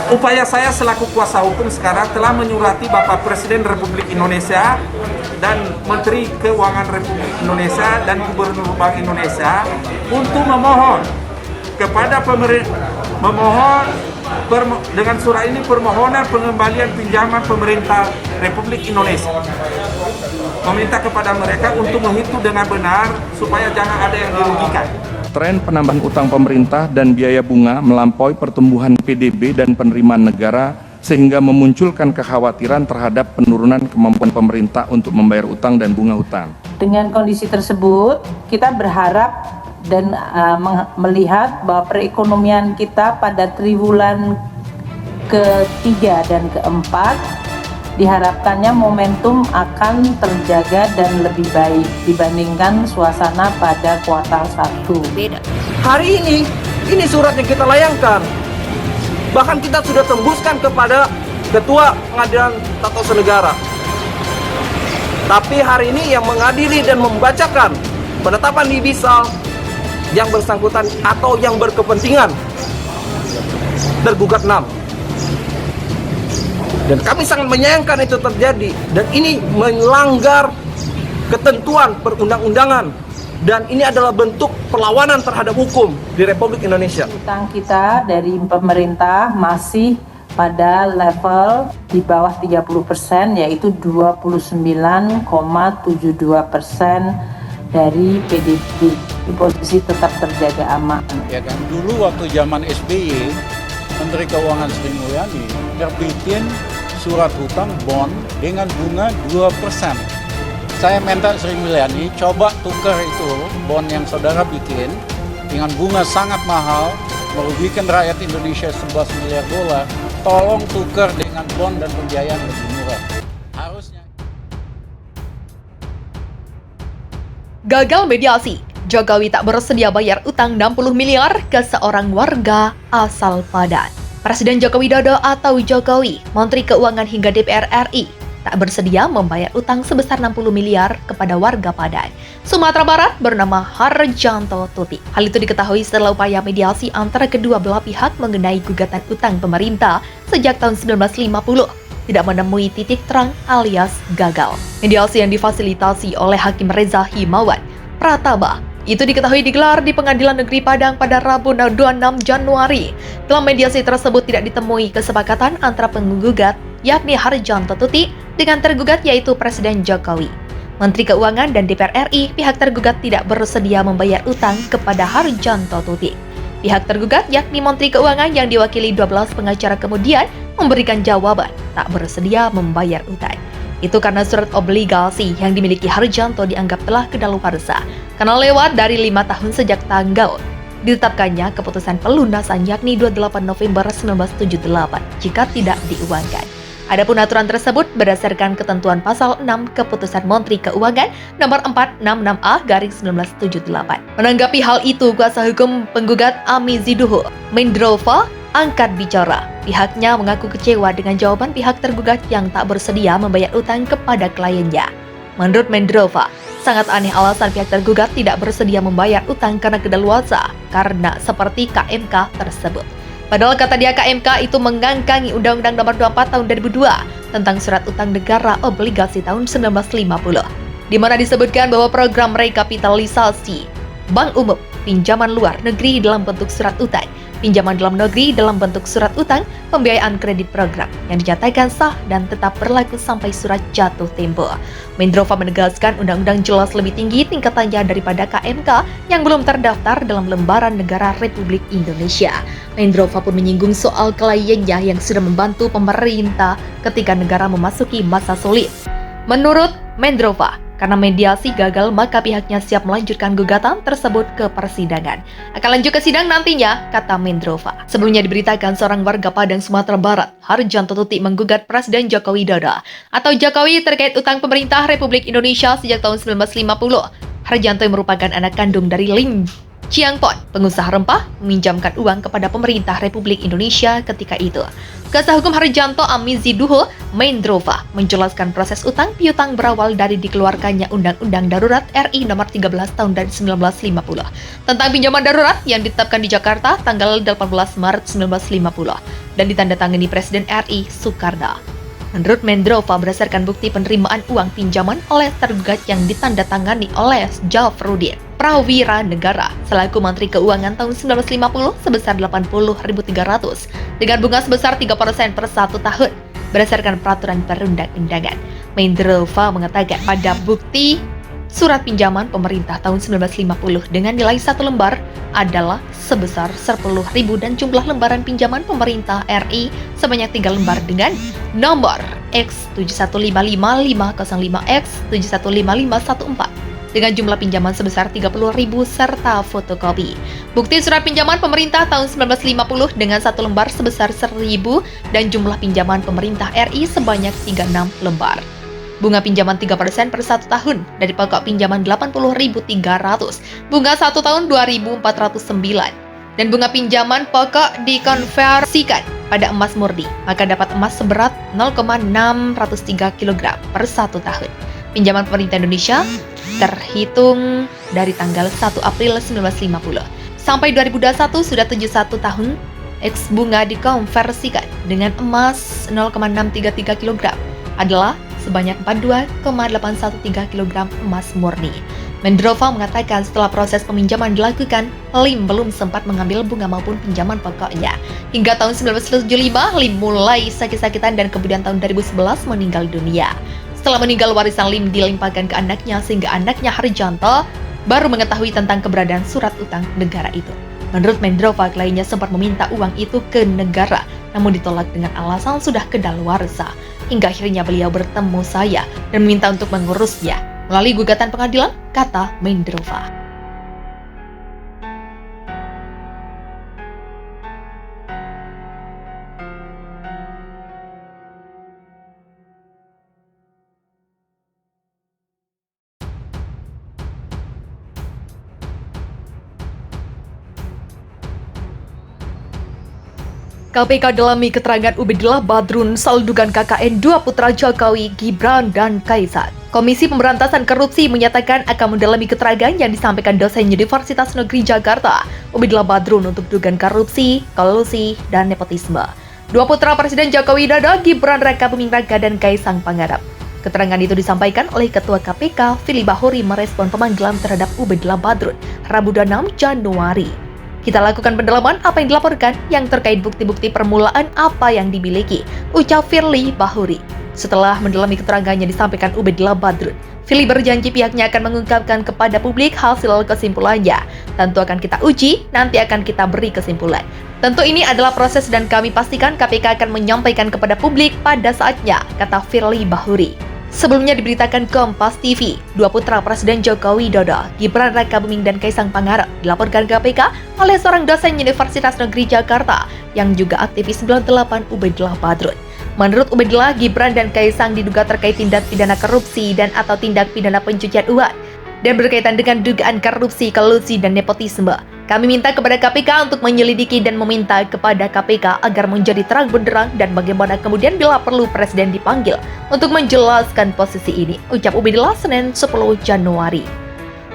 Upaya saya selaku kuasa hukum sekarang telah menyurati Bapak Presiden Republik Indonesia dan Menteri Keuangan Republik Indonesia dan Gubernur Bank Indonesia untuk memohon kepada dengan surat ini permohonan pengembalian pinjaman pemerintah Republik Indonesia. Meminta kepada mereka untuk menghitung dengan benar supaya jangan ada yang dirugikan. Tren penambahan utang pemerintah dan biaya bunga melampaui pertumbuhan PDB dan penerimaan negara sehingga memunculkan kekhawatiran terhadap penurunan kemampuan pemerintah untuk membayar utang dan bunga utang. Dengan kondisi tersebut, kita berharap dan melihat bahwa perekonomian kita pada triwulan ketiga dan keempat diharapkannya momentum akan terjaga dan lebih baik dibandingkan suasana pada kuartal 1. Hari ini surat yang kita layangkan. Bahkan kita sudah tembuskan kepada Ketua Pengadilan Tata Usaha Negara. Tapi hari ini yang mengadili dan membacakan penetapan dibisal yang bersangkutan atau yang berkepentingan tergugat 6. Dan kami sangat menyayangkan itu terjadi. Dan ini melanggar ketentuan perundang-undangan. Dan ini adalah bentuk perlawanan terhadap hukum di Republik Indonesia. Utang kita dari pemerintah masih pada level di bawah 30%, yaitu 29,72% dari PDB. Di posisi tetap terjaga aman. Ya kan, dulu waktu zaman SBY, Menteri Keuangan Sri Mulyani terbitin surat hutang bond dengan bunga 2%. Saya minta Sri Mulyani coba tukar itu bond yang saudara bikin dengan bunga sangat mahal, merugikan rakyat Indonesia 11 miliar dolar. Tolong tukar dengan bond dan pembiayaan lebih murah. Harusnya. Gagal mediasi, Jokowi tak bersedia bayar utang 60 miliar ke seorang warga asal Padang. Presiden Joko Widodo atau Jokowi, Menteri Keuangan hingga DPR RI, tak bersedia membayar utang sebesar 60 miliar kepada warga Padang, Sumatera Barat bernama Harjanto Tuti. Hal itu diketahui setelah upaya mediasi antara kedua belah pihak mengenai gugatan utang pemerintah sejak tahun 1950 tidak menemui titik terang alias gagal. Mediasi yang difasilitasi oleh Hakim Reza Himawan Pratama itu diketahui digelar di Pengadilan Negeri Padang pada Rabu 26 Januari. Dalam mediasi tersebut tidak ditemui kesepakatan antara penggugat yakni Harjanto Tuti dengan tergugat yaitu Presiden Jokowi. Menteri Keuangan dan DPR RI, pihak tergugat tidak bersedia membayar utang kepada Harjanto Tuti. Pihak tergugat yakni Menteri Keuangan yang diwakili 12 pengacara kemudian memberikan jawaban tak bersedia membayar utang. Itu karena surat obligasi yang dimiliki Harjanto dianggap telah kadaluarsa karena lewat dari 5 tahun sejak tanggal ditetapkannya keputusan pelunasan yakni 28 November 1978 jika tidak diuangkan. Adapun aturan tersebut berdasarkan ketentuan pasal 6 Keputusan Menteri Keuangan nomor 466A/1978. Menanggapi hal itu, kuasa hukum penggugat Ami Ziduhu Mendrova angkat bicara. Pihaknya mengaku kecewa dengan jawaban pihak tergugat yang tak bersedia membayar utang kepada kliennya. Menurut Mendrova, sangat aneh alasan pihak tergugat tidak bersedia membayar utang karena kedaluarsa, karena seperti KMK tersebut. Padahal kata dia KMK itu mengangkangi Undang-Undang Nomor 24 Tahun 2002 tentang Surat Utang Negara Obligasi tahun 1950, di mana disebutkan bahwa program rekapitalisasi Bank Umum, pinjaman luar negeri dalam bentuk surat utang, pinjaman dalam negeri dalam bentuk surat utang, pembiayaan kredit program yang dinyatakan sah dan tetap berlaku sampai surat jatuh tempo. Mendrova menegaskan undang-undang jelas lebih tinggi tingkatannya daripada KMK yang belum terdaftar dalam lembaran negara Republik Indonesia. Mendrova pun menyinggung soal kliennya yang sudah membantu pemerintah ketika negara memasuki masa sulit. Menurut Mendrova, karena mediasi gagal, maka pihaknya siap melanjutkan gugatan tersebut ke persidangan. Akan lanjut ke sidang nantinya, kata Mendrova. Sebelumnya diberitakan seorang warga Padang, Sumatera Barat, Harjanto Tuti, menggugat Presiden Joko Widodo atau Jokowi terkait utang pemerintah Republik Indonesia sejak tahun 1950. Harjanto yang merupakan anak kandung dari Lim Chiangpon, pengusaha rempah, meminjamkan uang kepada pemerintah Republik Indonesia ketika itu. Kuasa hukum Harjanto Amiziduho Maendrova menjelaskan proses utang piutang berawal dari dikeluarkannya Undang-Undang Darurat RI Nomor 13 Tahun 1950 tentang pinjaman darurat yang ditetapkan di Jakarta tanggal 18 Maret 1950 dan ditandatangani Presiden RI Soekarno. Menurut Maendrova, berdasarkan bukti penerimaan uang pinjaman oleh tergugat yang ditandatangani oleh Jafrudin Prawira Negara selaku Menteri Keuangan tahun 1950 sebesar 80.300 dengan bunga sebesar 3% per 1 tahun berdasarkan peraturan perundang-undangan. Maendrova mengatakan pada bukti surat pinjaman pemerintah tahun 1950 dengan nilai 1 lembar adalah sebesar 10.000 dan jumlah lembaran pinjaman pemerintah RI sebanyak 3 lembar dengan nomor X7155505X7155514 dengan jumlah pinjaman sebesar 30.000 serta fotokopi. Bukti surat pinjaman pemerintah tahun 1950 dengan 1 lembar sebesar 1.000 dan jumlah pinjaman pemerintah RI sebanyak 36 lembar. Bunga pinjaman 3% per 1 tahun dari pokok pinjaman 80.300, bunga 1 tahun 2.409, dan bunga pinjaman pokok dikonversikan pada emas murni, maka dapat emas seberat 0,603 kg per 1 tahun. Pinjaman pemerintah Indonesia terhitung dari tanggal 1 April 1950 sampai 2021 sudah 71 tahun. X bunga dikonversikan dengan emas 0,633 kg adalah sebanyak 42,813 kg emas murni. Maendrova mengatakan setelah proses peminjaman dilakukan, Lim belum sempat mengambil bunga maupun pinjaman pokoknya. Hingga tahun 1975, Lim mulai sakit-sakitan dan kemudian tahun 2011 meninggal dunia. Setelah meninggal, warisan Lim dilimpahkan ke anaknya sehingga anaknya Harjanto baru mengetahui tentang keberadaan surat utang negara itu. Menurut Maendrova, kliennya sempat meminta uang itu ke negara, namun ditolak dengan alasan sudah kedaluarsa. Hingga akhirnya beliau bertemu saya dan meminta untuk mengurusnya melalui gugatan pengadilan, kata Maendrova. KPK dalami keterangan Ubedillah Badrun soal dugaan KKN dua putra Jokowi, Gibran dan Kaisang. Komisi Pemberantasan Korupsi menyatakan akan mendalami keterangan yang disampaikan dosen Universitas Negeri Jakarta, Ubedillah Badrun untuk dugaan korupsi, kolusi, dan nepotisme. Dua putra Presiden Joko Widodo, Gibran Raka Buming Raka dan Kaisang Pangarep. Keterangan itu disampaikan oleh Ketua KPK, Firly Bahuri merespon pemanggilan terhadap Ubedillah Badrun, Rabu 6 Januari. Kita lakukan pendalaman apa yang dilaporkan yang terkait bukti-bukti permulaan apa yang dimiliki, ucap Firly Bahuri. Setelah mendalami keterangannya disampaikan Ubedillah Badrun, Firly berjanji pihaknya akan mengungkapkan kepada publik hasil kesimpulannya. Tentu akan kita uji, nanti akan kita beri kesimpulan. Tentu ini adalah proses dan kami pastikan KPK akan menyampaikan kepada publik pada saatnya, kata Firly Bahuri. Sebelumnya diberitakan Kompas TV, dua putra Presiden Joko Widodo, Gibran Raka Buming dan Kaisang Pangarep dilaporkan KPK oleh seorang dosen Universitas Negeri Jakarta yang juga aktivis 98 Ubedillah Badrun. Menurut Ubedillah, Gibran dan Kaisang diduga terkait tindak pidana korupsi dan atau tindak pidana pencucian uang dan berkaitan dengan dugaan korupsi, kolusi, dan nepotisme. Kami minta kepada KPK untuk menyelidiki dan meminta kepada KPK agar menjadi terang benderang dan bagaimana kemudian bila perlu Presiden dipanggil untuk menjelaskan posisi ini, ucap Ubedillah Senin 10 Januari.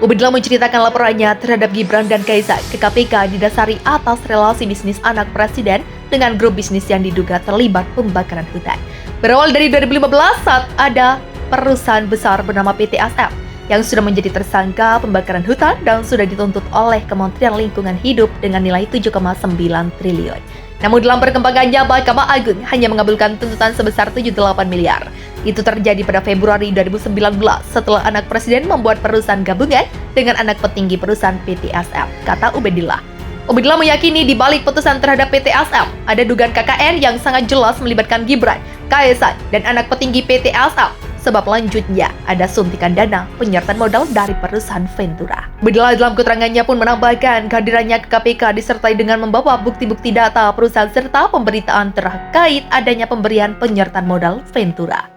Ubedillah menceritakan laporannya terhadap Gibran dan Kaisang ke KPK didasari atas relasi bisnis anak Presiden dengan grup bisnis yang diduga terlibat pembakaran hutan. Berawal dari 2015 saat ada perusahaan besar bernama PT ASF yang sudah menjadi tersangka pembakaran hutan dan sudah dituntut oleh Kementerian Lingkungan Hidup dengan nilai 7,9 triliun. Namun dalam perkembangannya, Mahkamah Agung hanya mengabulkan tuntutan sebesar 78 miliar. Itu terjadi pada Februari 2019 setelah anak Presiden membuat perusahaan gabungan dengan anak petinggi perusahaan PT ASF, kata Ubedillah. Ubedillah meyakini di balik putusan terhadap PT ASF ada dugaan KKN yang sangat jelas melibatkan Gibran, Kaisang, dan anak petinggi PT ASF. Sebab lanjutnya ada suntikan dana penyertaan modal dari perusahaan Ventura. Ubedillah dalam keterangannya pun menambahkan kehadirannya ke KPK disertai dengan membawa bukti-bukti data perusahaan serta pemberitaan terkait adanya pemberian penyertaan modal Ventura.